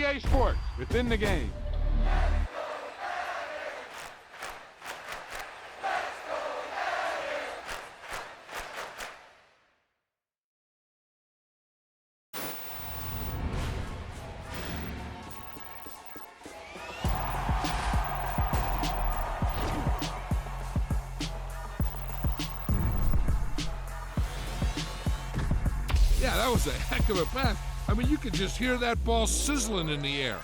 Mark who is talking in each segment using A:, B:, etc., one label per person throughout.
A: EA Sports, within the game. Yeah, that was a heck of a pass. I mean, you could just hear that ball sizzling in the air.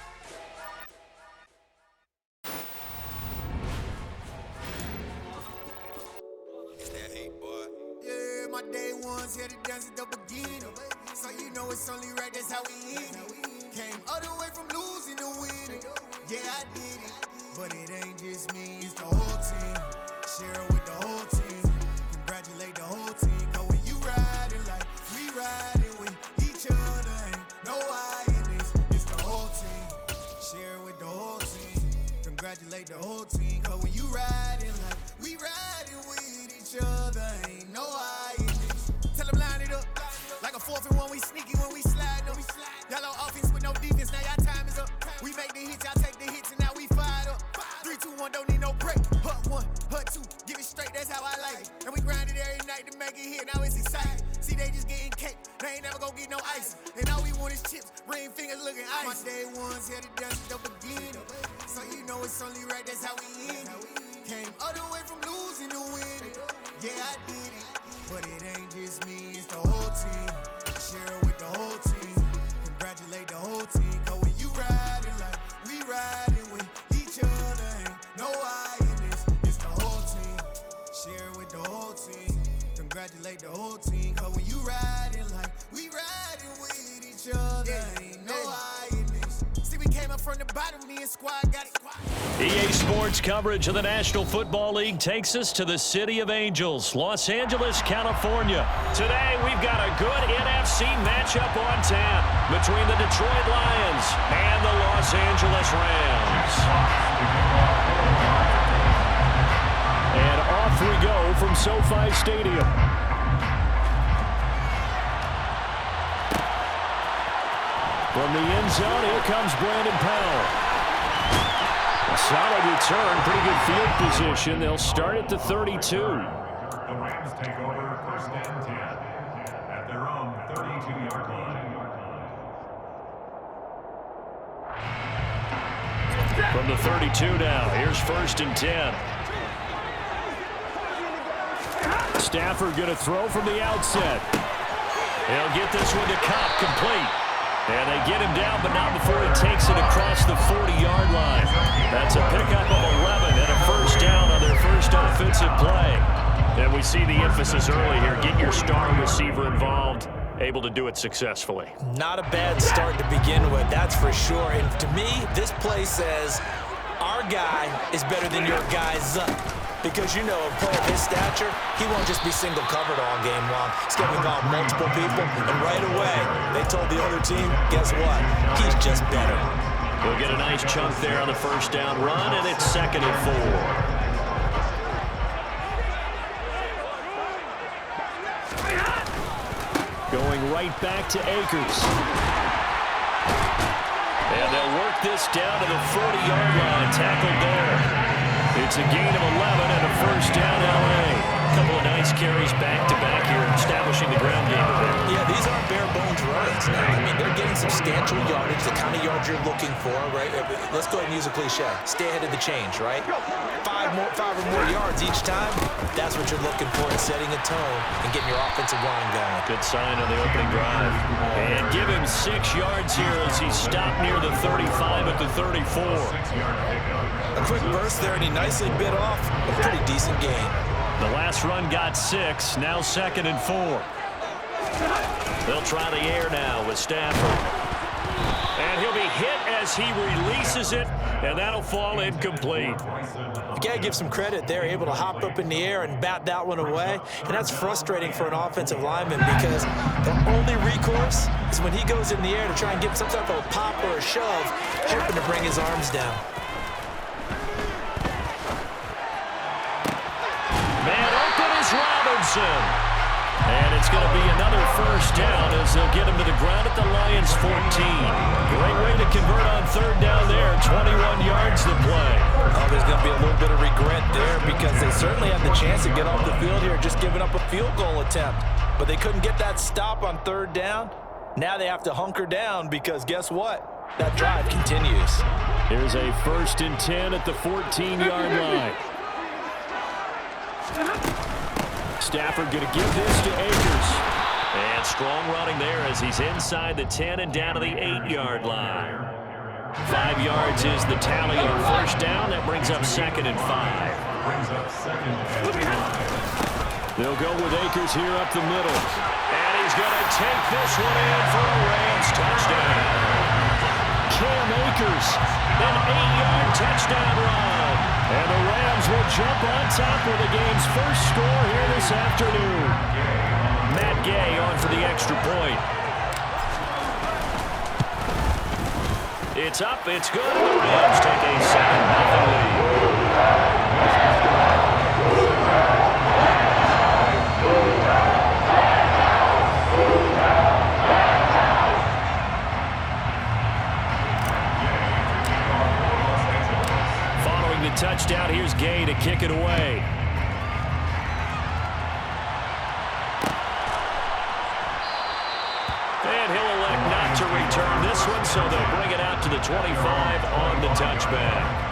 B: It's that hate, boy. Yeah, my day ones here to dance at the beginning. So you know it's only right, that's how we end it. Came all the way from losing to winning. Yeah, I did it. But it ain't just me, it's the whole team. Share it with the whole team. Congratulate the whole team. Cause when you riding like we riding with each other, ain't no I in this. It's the whole team. Share it with the whole team. Congratulate the whole team. Cause when you riding like we riding with each other, ain't no I in this. Tell them line it up. Like a 4th and 1, we sneaky when we slide them. Yellow offense with no defense, now y'all time is up. We make the hits, y'all take the hits, and now we fired up. 3, 2, 1, don't need no break. Hut 1, hut 2, give it straight, that's how I like it. And we grind it every night to make it hit, now it's exciting. See, they just getting cake, they ain't never gonna get no ice. And all we want is chips, ring fingers looking ice. My day ones here to dance at the beginning. So you know it's only right, that's how we end it. Came all the way from losing to winning. Yeah, I did it. But it ain't just me, it's the whole team. Share it with the whole team. Congratulate the whole team. Cause when you riding like we riding with each other, ain't no I in this. It's the whole team. Share it with the whole team. Congratulate the whole team. Cause when you riding like we riding with each other, ain't no I in this. See, we came up from the bottom, me and squad got it.
C: EA Sports coverage of the National Football League takes us to the City of Angels, Los Angeles, California. Today, we've got a good NFC matchup on tap between the Detroit Lions and the Los Angeles Rams. And off we go from SoFi Stadium. From the end zone, here comes Brandon Powell. A solid return, pretty good field position. They'll start at the 32.
D: The Rams take over 1st and 10 at their own 32-yard line.
C: From the 32 now, here's 1st and 10. Stafford going to throw from the outset. He'll get this one to Cobb, complete. And they get him down, but not before he takes it across the 40-yard line. That's a pickup of 11 and a 1st down on their first offensive play. And we see the emphasis early here. Get your star receiver involved, able to do it successfully.
E: Not a bad start to begin with, that's for sure. And to me, this play says our guy is better than your guy's up. Because, you know, a player of his stature, he won't just be single covered all game long. He's going to involve multiple people, and right away, they told the other team, guess what? He's just better.
C: We'll get a nice chunk there on the 1st down run, and it's 2nd and 4. Going right back to Akers. And they'll work this down to the 40-yard line, tackled there. It's a gain of 11 and a 1st down, L.A. A couple of nice carries back-to-back here, establishing the ground game a bit.
E: Yeah, these aren't bare-bones runs now. I mean, they're getting substantial yardage, the kind of yards you're looking for, right? Let's go ahead and use a cliche. Stay ahead of the change, right? 5 or more yards each time, that's what you're looking for in setting a tone and getting your offensive line going.
C: Good sign on the opening drive. And give him 6 yards here as he stopped near the 35 at the 34.
E: A quick burst there, and he nicely bit off a pretty decent gain.
C: The last run got 6, now 2nd and 4. They'll try the air now with Stafford. And he'll be hit as he releases it, and that'll fall incomplete.
E: You got to give some credit there, able to hop up in the air and bat that one away. And that's frustrating for an offensive lineman because the only recourse is when he goes in the air to try and get some type of a pop or a shove, hoping to bring his arms down.
C: Man open is Robinson. And it's going to be another first down as they'll get him to the ground at the Lions' 14. Great way to convert on third down there. 21 yards to play.
E: Oh, there's going to be a little bit of regret there because they certainly had the chance to get off the field here, just giving up a field goal attempt. But they couldn't get that stop on third down. Now they have to hunker down because guess what? That drive continues.
C: Here's a 1st and 10 at the 14-yard line. Stafford going to give this to Akers. And strong running there as he's inside the 10 and down to the 8-yard line. 5 yards is the tally on first down. That brings up 2nd and 5. They'll go with Akers here up the middle. And he's going to take this one in for a Rams touchdown. Cam Akers, an 8-yard touchdown run. And the Rams will jump on top with the game's first score here this afternoon. Matt Gay on for the extra point. It's up, it's good, and the Rams take a 7-0 lead. Following the touchdown, here's Gay to kick it away. And he'll elect not to return this one, so they'll bring it out to the 25 on the touchback.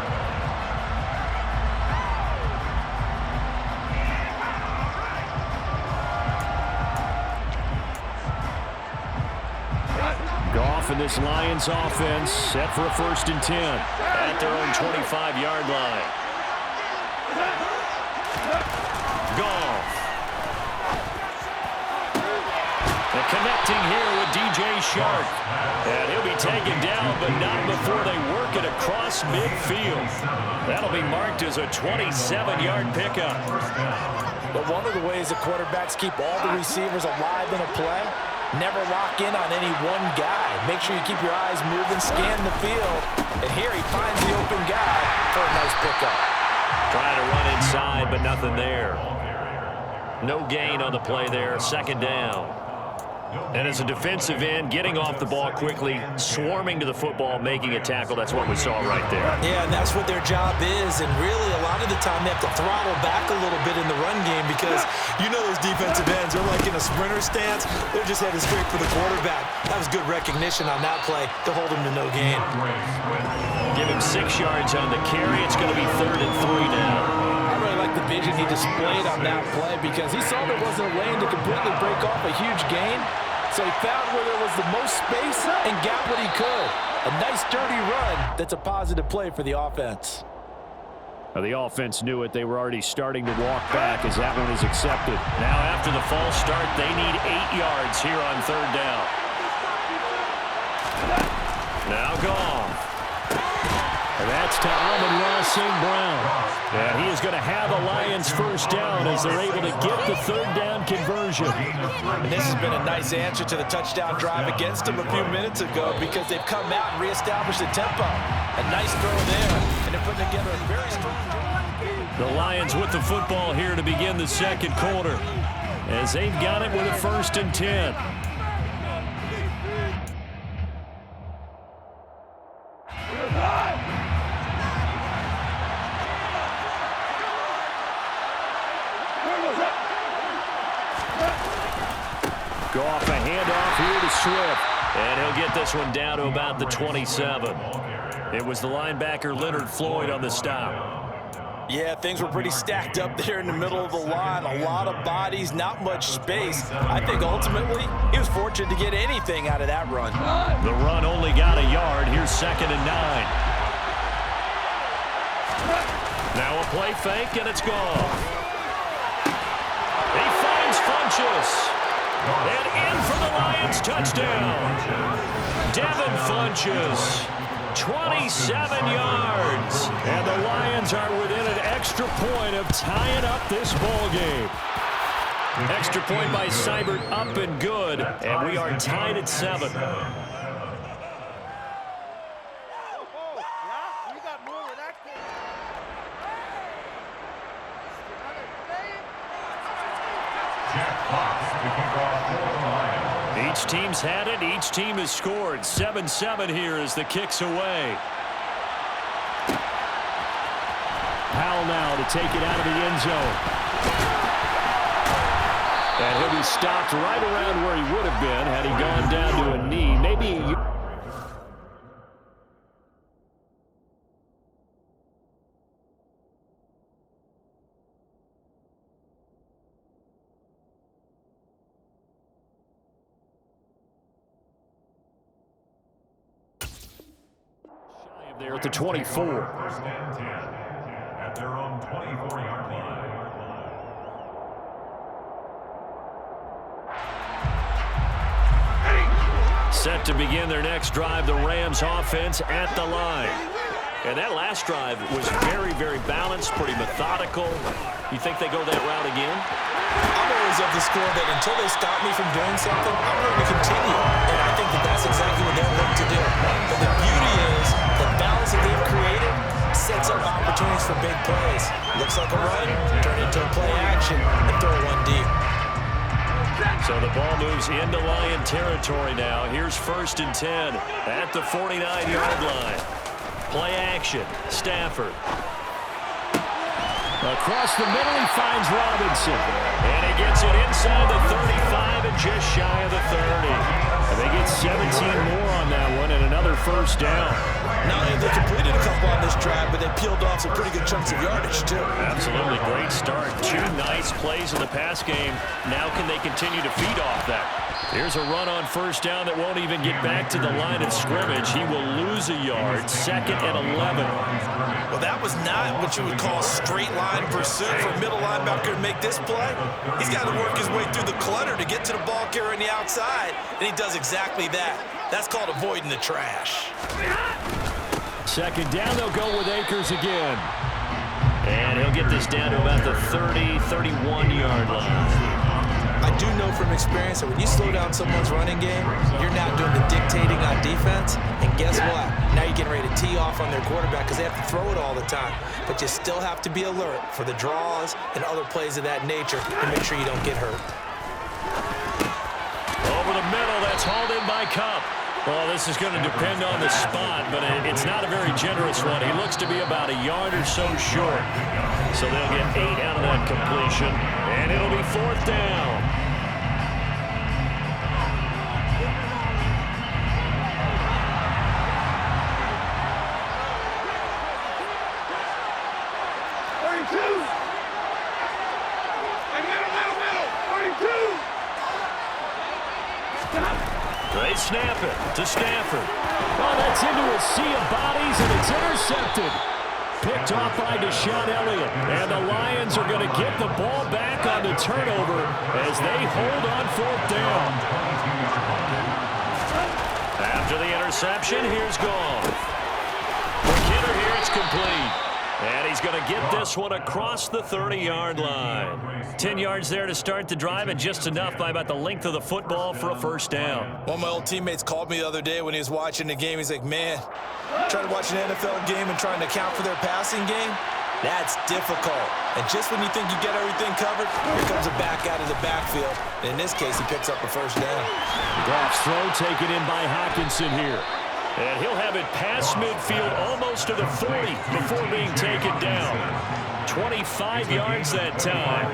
C: Goff and this Lions offense set for a 1st and 10 at their own 25-yard line. Goff. And connecting here with DJ Shark. And he'll be taken down, but not before they work it across midfield. That'll be marked as a 27-yard pickup.
E: But one of the ways the quarterbacks keep all the receivers alive in a play, never lock in on any one guy. Make sure you keep your eyes moving, scan the field. And here he finds the open guy for a nice pickup.
C: Trying to run inside, but nothing there. No gain on the play there, 2nd down. And as a defensive end, getting off the ball quickly, swarming to the football, making a tackle, that's what we saw right there.
E: Yeah, and that's what their job is. And really, a lot of the time, they have to throttle back a little bit in the run game because you know those defensive ends are like in a sprinter stance. They're just headed straight for the quarterback. That was good recognition on that play to hold him to no gain.
C: Give him 6 yards on the carry. It's going to be 3rd and 3 now.
E: I really like the vision he displayed on that play because he saw there wasn't a lane to completely break off a huge gain. So he found where there was the most space and got what he could. A nice, dirty run that's a positive play for the offense.
C: The offense knew it. They were already starting to walk back as that one is accepted. Now after the false start, they need 8 yards here on 3rd down. Now Goff. And that's to Amon-Ra St. Brown. And he is going to have a Lions first down as they're able to get the 3rd down conversion.
E: And this has been a nice answer to the touchdown drive against them a few minutes ago because they've come out and reestablished the tempo. A nice throw there, and they're putting together a very strong drive.
C: The Lions with the football here to begin the 2nd quarter as they've got it with a 1st and 10. Goff, a handoff here to Swift. And he'll get this one down to about the 27. It was the linebacker Leonard Floyd on the stop.
E: Yeah, things were pretty stacked up there in the middle of the line. A lot of bodies, not much space. I think ultimately he was fortunate to get anything out of that run.
C: The run only got a yard. Here's 2nd and 9. Now a play fake, and it's gone. He finds Funchess. And in for the Lions touchdown. Devin Funchess, 27 yards. And the Lions are within an extra point of tying up this ball game. Extra point by Seibert up and good. And we are tied at 7.
D: Jack Fox to kick off.
C: Each team's had it. Each team has scored. 7-7 here as the kick's away. Powell now to take it out of the end zone. And he'll be stopped right around where he would have been had he gone down to a knee. Maybe there at the 24.
D: First and 10 at their own 24-yard line.
C: Set to begin their next drive, the Rams offense at the line. And that last drive was very, very balanced, pretty methodical. You think they go that route again?
E: I'm always of the score that until they stop me from doing something, I'm going to continue. And I think that that's exactly what they're looking to do. But the beauty is the balance that they've created sets up opportunities for big plays. Looks like a run, turn into a play action, and throw one deep.
C: So the ball moves into Lion territory now. Here's 1st and 10 at the 49-yard line. Play action. Stafford. Across the middle, he finds Robinson. And he gets it inside the 35 and just shy of the 30. And they get 17 more on that one and another first down.
E: Not only they completed a couple on this drive, but they peeled off some pretty good chunks of yardage, too.
C: Absolutely great start. 2 nice plays in the pass game. Now can they continue to feed off that? Here's a run on first down that won't even get back to the line of scrimmage. He will lose a yard. 2nd and 11.
E: Well, that was not what you would call straight line pursuit for a middle linebacker to make this play. He's got to work his way through the clutter to get to the ball carrier on the outside, and he does exactly that. That's called avoiding the trash.
C: 2nd down, they'll go with Akers again. And he'll get this down to about the 30, 31-yard line.
E: I do know from experience that when you slow down someone's running game, you're now doing the dictating on defense. And guess what? Now you're getting ready to tee off on their quarterback because they have to throw it all the time. But you still have to be alert for the draws and other plays of that nature to make sure you don't get hurt.
C: Over the middle, that's hauled in by Kupp. Well, this is going to depend on the spot, but it's not a very generous one. He looks to be about a yard or so short. So they'll get 8 out of that completion, and it'll be 4th down. They snap it to Stafford. Oh, that's into a sea of bodies, and it's intercepted. Picked off by Deshaun Elliott. And the Lions are going to get the ball back on the turnover as they hold on 4th down. After the interception, here's Goff. For Kidder here, it's complete. And he's going to get this one across the 30-yard line. 10 yards there to start the drive, and just enough by about the length of the football for a first down.
E: One of my old teammates called me the other day when he was watching the game. He's like, man, trying to watch an NFL game and trying to account for their passing game, that's difficult. And just when you think you get everything covered, here comes a back out of the backfield. And in this case, he picks up a first down.
C: Goff's throw taken in by Hockenson here. And he'll have it past midfield almost to the 40 before being taken down. 25 yards that time.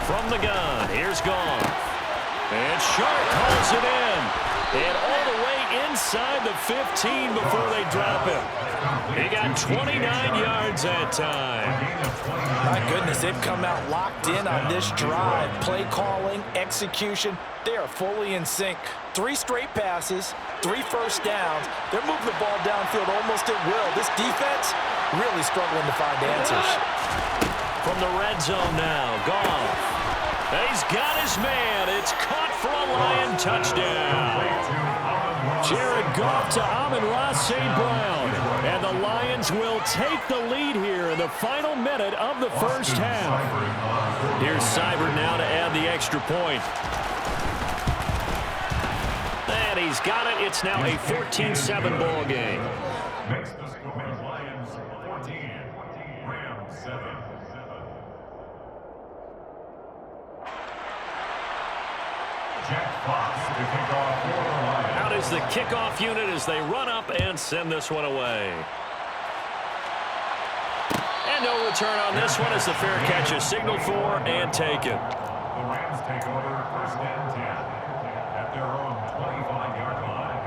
C: From the gun, here's Goff. And Sharp calls it in. And all the way inside the 15 before they drop him. He got 29 yards that time.
E: My goodness, they've come out locked in on this drive. Play calling, execution, they are fully in sync. 3 straight passes, 3 first downs. They're moving the ball downfield almost at will. This defense really struggling to find answers.
C: From the red zone now, Goff. He's got his man. It's caught for a Lion touchdown. Jared Goff to Amon-Ra St. Brown. And the Lions will take the lead here in the final minute of the first half. Here's Seibert now to add the extra point. And he's got it. It's now a 14-7 ball game.
D: Makes the score Lions 14, Rams 7.
C: Out is the kickoff unit as they run up and send this one away. And no return on this one as the fair catch is signaled for and taken.
D: The Rams take over first and 10 at their own 25-yard line.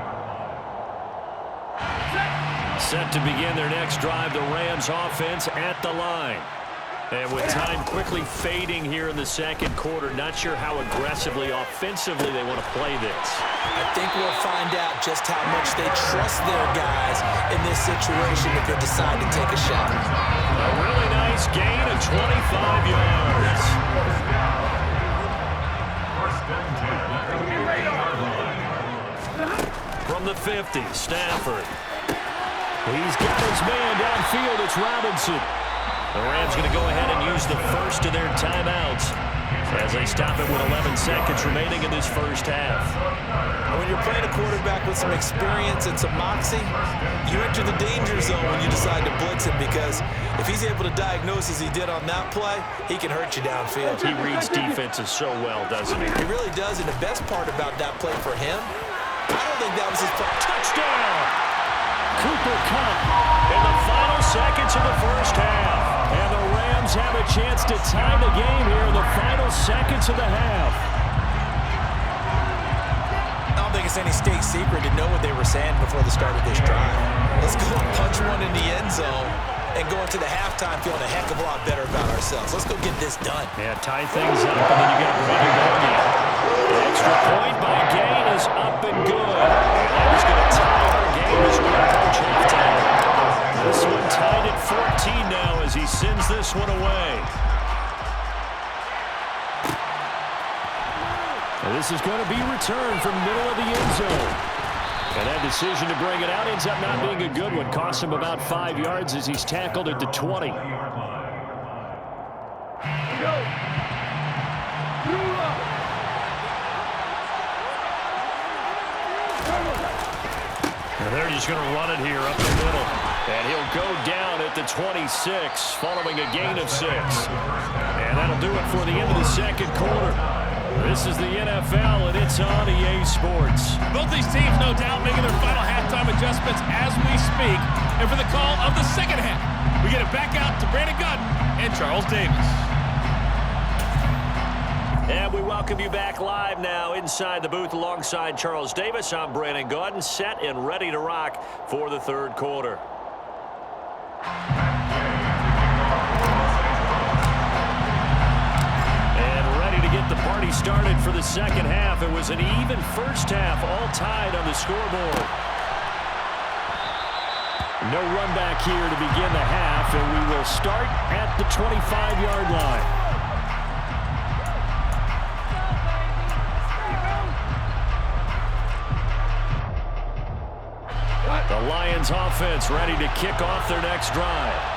C: Set to begin their next drive, the Rams offense at the line. And with time quickly fading here in the second quarter, not sure how aggressively, offensively they want to play this.
E: I think we'll find out just how much they trust their guys in this situation if they decide to take a shot.
C: A really nice gain of 25 yards.
D: First and 10 at the 50-yard line.
C: From the 50, Stafford. He's got his man downfield. It's Robinson. The Rams going to go ahead and use the first of their timeouts as they stop it with 11 seconds remaining in this first half.
E: When you're playing a quarterback with some experience and some moxie, you enter the danger zone when you decide to blitz him, because if he's able to diagnose as he did on that play, he can hurt you downfield.
C: He reads defenses so well, doesn't he?
E: He really does, and the best part about that play for him, I don't think that was his play.
C: Touchdown! Cooper Kupp in the final seconds of the first half. And the Rams have a chance to tie the game here in the final seconds of the half.
E: I don't think it's any state secret to know what they were saying before the start of this drive. Let's go punch one in the end zone and go into the halftime feeling a heck of a lot better about ourselves. Let's go get this done.
C: Yeah, tie things up, and then you got Brandon Garney. The extra point by Gain is up and good. And that is going to tie our game as we approach halftime. This one tied at 14 now as he sends this one away. And this is going to be returned from the middle of the end zone. And that decision to bring it out ends up not being a good one. Costs him about 5 yards as he's tackled at the 20. And they're just going to run it here up the middle. And he'll go down at the 26 following a gain of 6. And that'll do it for the end of the second quarter. This is the NFL, and it's on EA Sports.
F: Both these teams, no doubt, making their final halftime adjustments as we speak. And for the call of the second half, we get it back out to Brandon Gordon and Charles Davis.
C: And we welcome you back live now inside the booth alongside Charles Davis. I'm Brandon Gordon, set and ready to rock for the third quarter. Get the party started for the second half. It was an even first half, all tied on the scoreboard. No run back here to begin the half, and we will start at the 25-yard line. The Lions offense ready to kick off their next drive.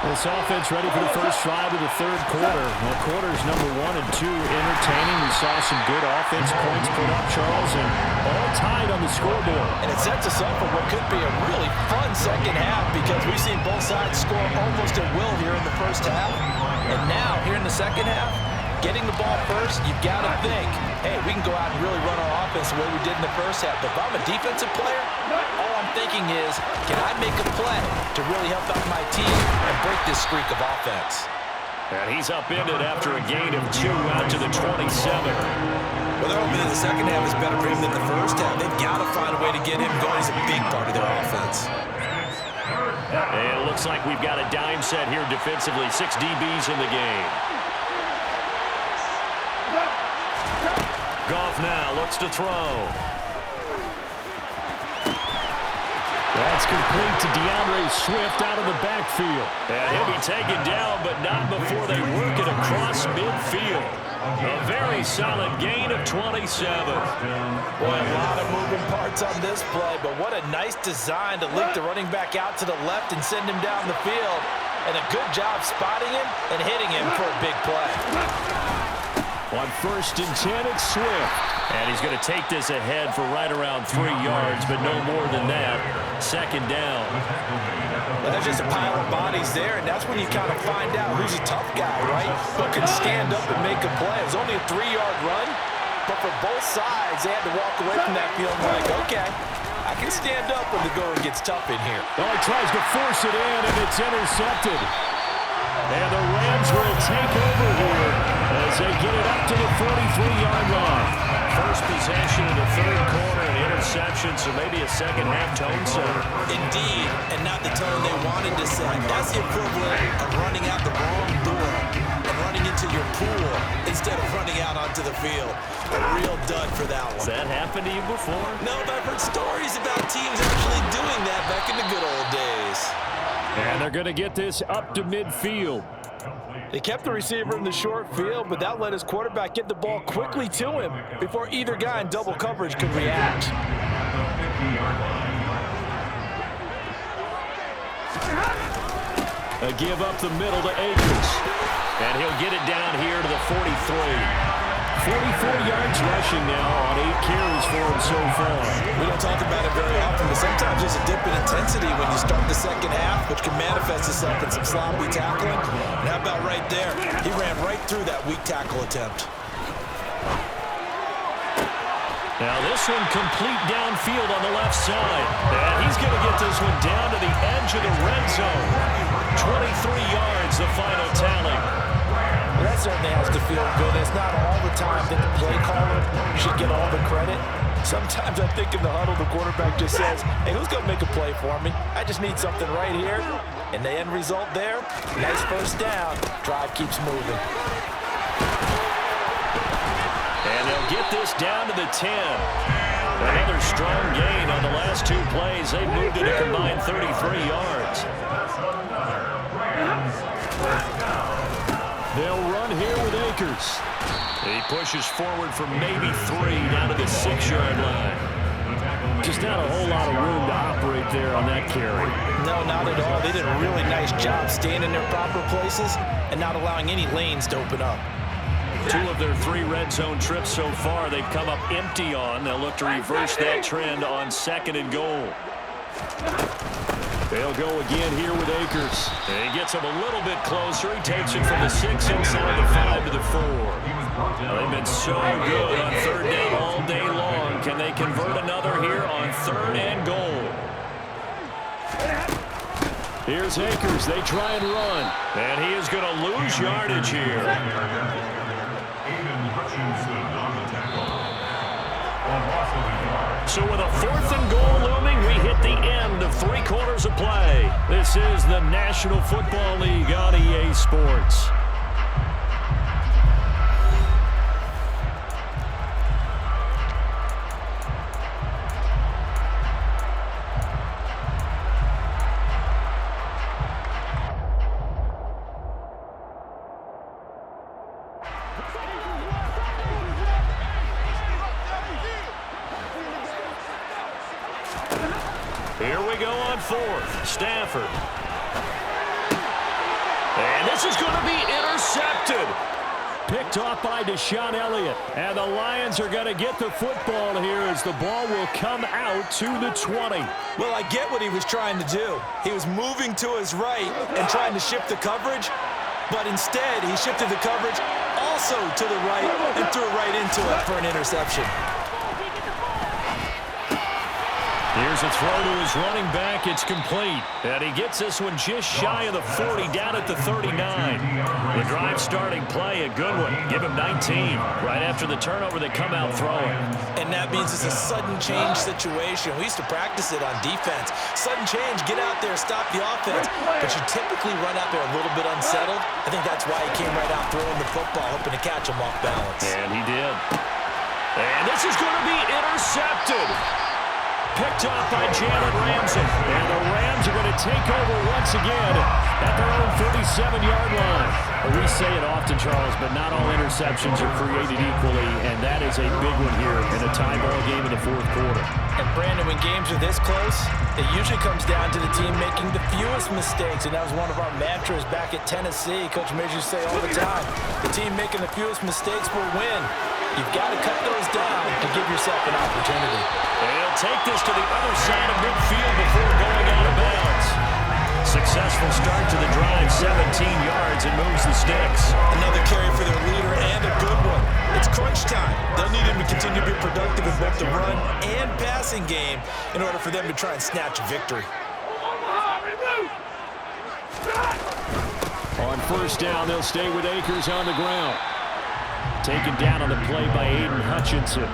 C: This offense ready for the first drive of the third quarter. Well, quarters number 1 and 2 entertaining. We saw some good offense points put up, Charles, and all tied on the scoreboard.
E: And it sets us up for what could be a really fun second half, because we've seen both sides score almost at will here in the first half. And now, here in the second half, getting the ball first, you've got to think, hey, we can go out and really run our offense the way we did in the first half. But if I'm a defensive player, all I'm thinking is, can I make a play to really help out my team and break this streak of offense?
C: And he's upended after a gain of 2 out to the 27.
E: Well, they're hoping that the second half is better for him than the first half. They've got to find a way to get him going. He's a big part of their offense.
C: And it looks like we've got a dime set here defensively. 6 DBs in the game. Goff now looks to throw. That's complete to DeAndre Swift out of the backfield. And he'll be taken down, but not before they work it across midfield. A very solid gain of 27.
E: Boy, a lot of moving parts on this play, but what a nice design to link the running back out to the left and send him down the field. And a good job spotting him and hitting him for a big play.
C: On 1st and 10, it's Swift. And he's going to take this ahead for right around 3 yards, but no more than that. Second down.
E: Well, there's just a pile of bodies there, and that's when you kind of find out who's a tough guy, right? Who can stand up and make a play. It was only a 3-yard run, But for both sides, they had to walk away from that feeling like, okay, I can stand up when the going gets tough in here.
C: Well, he tries to force it in, and it's intercepted. And the Rams will take over here as they get it up to the 43-yard line. First possession in the third quarter, an interception, so maybe a second-half tone setter.
E: Indeed, and not the tone they wanted to set. That's the equivalent of running out the wrong door and running into your pool instead of running out onto the field. A real dud for that one.
C: Has that happened to you before?
E: No, but I've heard stories about teams actually doing that back in the good old days.
C: And they're going to get this up to midfield.
E: They kept the receiver in the short field, but that let his quarterback get the ball quickly to him before either guy in double coverage could react.
C: A give up the middle to Akers. And he'll get it down here to the 43. 44 yards rushing now on 8 carries for him so far.
E: We don't talk about it very often, but sometimes there's a dip in intensity when you start the second half, which can manifest itself in some sloppy tackling. And how about right there? He ran right through that weak tackle attempt.
C: Now this one complete downfield on the left side. And he's going to get this one down to the edge of the red zone. 23 yards, the final tally.
E: That certainly has to feel good. It's not all the time that the play caller should get all the credit. Sometimes I think in the huddle, the quarterback just says, hey, who's going to make a play for me? I just need something right here. And the end result there, nice first down. Drive keeps moving.
C: And they'll get this down to the 10. Another strong gain on the last 2 plays. They moved it a combined 33 yards. They'll run here with Akers. He pushes forward for maybe 3 down to the 6-yard line. Just not a whole lot of room to operate there on that carry.
E: No, not at all. They did a really nice job staying in their proper places and not allowing any lanes to open up.
C: 2 of their 3 red zone trips so far, they've come up empty on. They'll look to reverse that trend on 2nd and goal. They'll go again here with Akers. And he gets him a little bit closer. He takes it from the 6 inside the 5 to the 4. They've been so good on 3rd down all day long. Can they convert another here on 3rd and goal? Here's Akers. They try and run. And he is going to lose yardage here. So with a 4th and goal looming, we hit the end of 3 quarters of play. This is the National Football League on EA Sports. Here we go on 4th. Stafford. And this is going to be intercepted. Picked off by Deshaun Elliott. And the Lions are going to get the football here as the ball will come out to the 20.
E: Well, I get what he was trying to do. He was moving to his right and trying to shift the coverage, but instead he shifted the coverage also to the right and threw right into it for an interception.
C: Here's a throw to his running back. It's complete. And he gets this one just shy of the 40, down at the 39. The drive starting play, a good one. Give him 19. Right after the turnover, they come out throwing.
E: And that means it's a sudden change situation. We used to practice it on defense. Sudden change, get out there, stop the offense. But you typically run out there a little bit unsettled. I think that's why he came right out throwing the football, hoping to catch him off balance.
C: And he did. And this is going to be intercepted. Picked off by Jalen Ramsey. And the Rams are going to take over once again at their own 37-yard line. We say it often, Charles, but not all interceptions are created equally, and that is a big one here in a tie ball game in the 4th quarter.
E: And Brandon, when games are this close, it usually comes down to the team making the fewest mistakes, and that was one of our mantras back at Tennessee. Coach Major say all the time, the team making the fewest mistakes will win. You've got to cut those down to give yourself an opportunity.
C: And he'll take this to the other side of midfield before going out of bounds. Successful start to the drive, 17 yards, and moves the sticks.
E: Another carry for their leader and a good one. It's crunch time. They'll need him to continue to be productive in both the run and passing game in order for them to try and snatch a victory.
C: On first down, they'll stay with Akers on the ground. Taken down on the play by Aiden Hutchinson.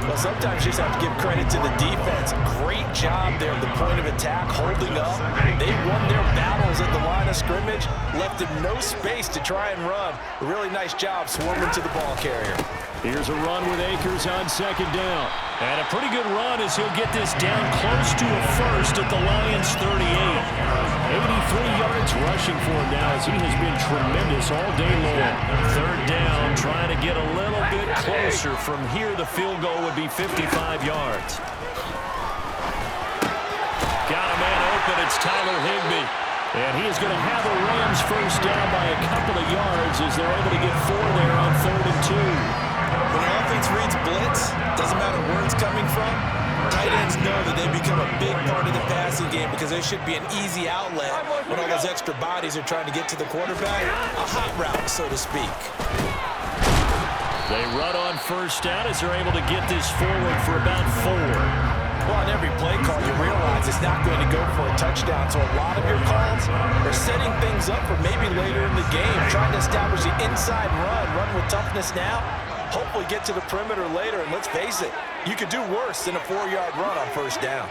E: Well, sometimes you just have to give credit to the defense. Great job there at the point of attack, holding up. They won their battles at the line of scrimmage, left him no space to try and run. A really nice job swarming to the ball carrier.
C: Here's a run with Akers on second down. And a pretty good run as he'll get this down close to a first at the Lions' 38. 83 yards rushing for him now as he has been tremendous all day long. Third down, trying to get a little bit closer. From here, the field goal would be 55 yards. Got a man open. It's Tyler Higbee. And he is going to have the Rams first down by a couple of yards as they're able to get 4 there on 3rd and 2.
E: When your offense reads blitz, doesn't matter where it's coming from, tight ends know that they become a big part of the passing game because there should be an easy outlet when all those extra bodies are trying to get to the quarterback. A hot route, so to speak.
C: They run on first down as they're able to get this forward for about 4.
E: Well, on every play call, you realize it's not going to go for a touchdown, so a lot of your calls are setting things up for maybe later in the game, trying to establish the inside run with toughness now, hopefully get to the perimeter later, and let's face it, you could do worse than a 4-yard run on first down.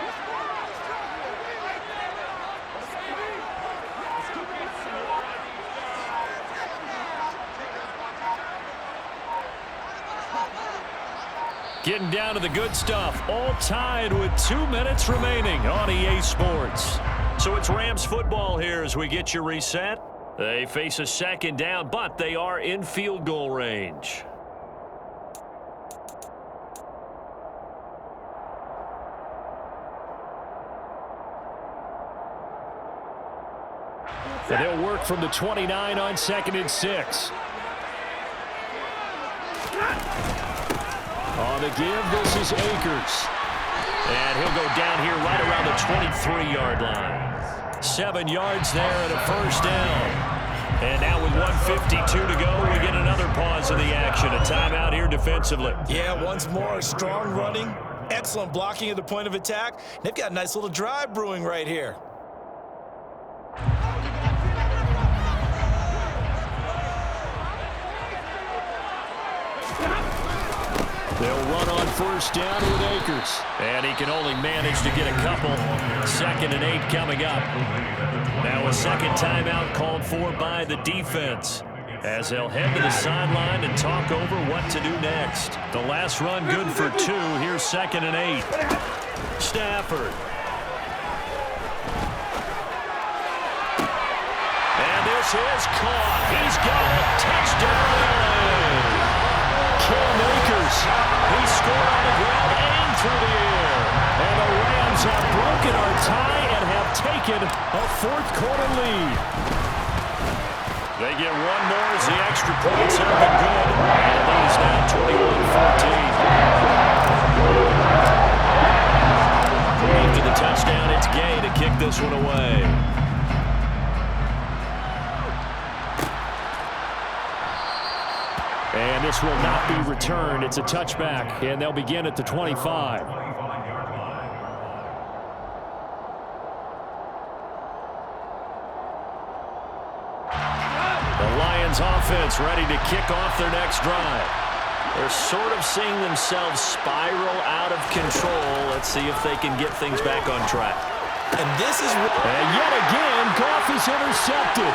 C: Getting down to the good stuff, all tied with 2 minutes remaining on EA Sports. So it's Rams football here as we get you reset. They face a second down, but they are in field goal range. And they'll work from the 29 on 2nd and 6. On the give, this is Akers. And he'll go down here right around the 23-yard line. 7 yards there and a first down. And now with 1:52 to go, we get another pause of the action. A timeout here defensively.
E: Yeah, once more, strong running, excellent blocking at the point of attack. They've got a nice little drive brewing right here.
C: They'll run on first down with Akers. And he can only manage to get a couple. 2nd and 8 coming up. Now a second timeout called for by the defense as they'll head to the sideline and talk over what to do next. The last run good for 2. Here's 2nd and 8. Stafford. And this is caught. He's got a touchdown. Cam Akers. He scored on the ground and through the air. And the Rams have broken our tie and have taken a 4th quarter lead. They get one more as the extra points have been good. And the lead is now 21-14. After the touchdown, it's Gay to kick this one away. And this will not be returned. It's a touchback, and they'll begin at the 25. The Lions offense ready to kick off their next drive. They're sort of seeing themselves spiral out of control. Let's see if they can get things back on track.
E: And this is...
C: And yet again, Goff is intercepted.